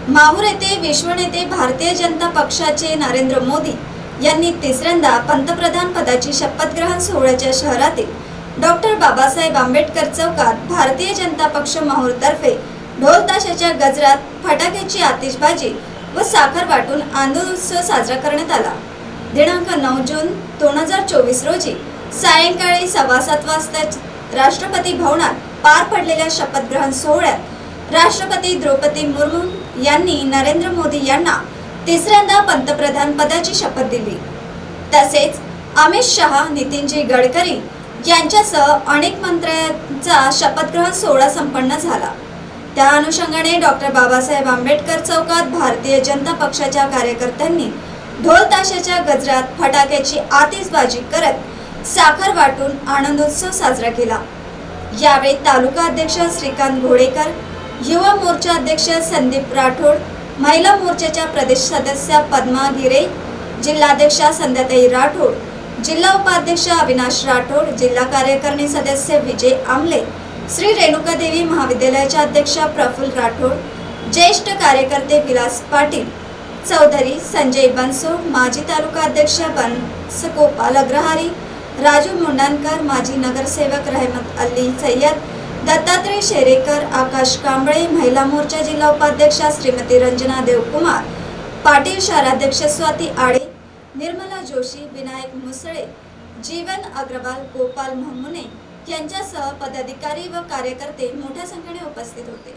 माहूर येथे विश्वनेते भारतीय जनता पक्षाचे नरेंद्र मोदी यांनी तिसऱ्यांदा पंतप्रधान पदाची शपथग्रहण सोहळ्याच्या शहरातील डॉक्टर बाबासाहेब आंबेडकर चौकात भारतीय जनता पक्ष माहूर तर्फे ढोल ताशाच्या गजरात फटाक्याची आतिषबाजी व साखर वाटून आनंदोत्सव साजरा करण्यात आला। दिनांक 9 जून 2024 रोजी सायंकाळी 7:15 वाजता राष्ट्रपती भवनात पार पडलेल्या शपथग्रहण सोहळ्यात राष्ट्रपती द्रौपदी मुर्मू यांनी नरेंद्र मोदी यांना तिसऱ्यांदा पंतप्रधान पदाची शपथ दिली। तसेच अमित शहा, नितीनजी गडकरी यांच्यासह अनेक मंत्र्यांचा शपथग्रहण सोहळा संपन्न झाला। त्या अनुषंगाने डॉक्टर बाबासाहेब आंबेडकर चौकात भारतीय जनता पक्षाच्या कार्यकर्त्यांनी ढोल ताशाच्या गजरात फटाक्याची आतिषबाजी करत साखर वाटून आनंदोत्सव साजरा केला। यावेळी तालुका अध्यक्ष श्रीकांत घोडेकर, युवा मोर्चा अध्यक्ष संदीप राठोड, महिला मोर्चाच्या प्रदेश सदस्य पद्मा गिरे, जिल्हाध्यक्षा संध्याताई राठोड, जिल्हा उपाध्यक्ष अविनाश राठोड, जिल्हा कार्यकारिणी सदस्य विजय आमले, श्री रेणुकादेवी महाविद्यालयाचे अध्यक्ष प्रफुल्ल राठोड, ज्येष्ठ कार्यकर्ते विलास पाटील चौधरी, संजय बनसोड, माजी तालुका अध्यक्ष बनसगोपाल अग्रहारी, राजू मुंडानकर, माजी नगरसेवक रहमत अली सय्यद, दत्तात्रय शेरेकर, आकाश कांबळे, महिला मोर्चा जिल्हा उपाध्यक्षा श्रीमती रंजना देवकुमार पाटील, शहराध्यक्ष स्वाती आडे, निर्मला जोशी, विनायक मुसळे, जीवन अग्रवाल, गोपाल महमुने यांच्यासह पदाधिकारी व कार्यकर्ते मोठ्या संख्येने उपस्थित होते।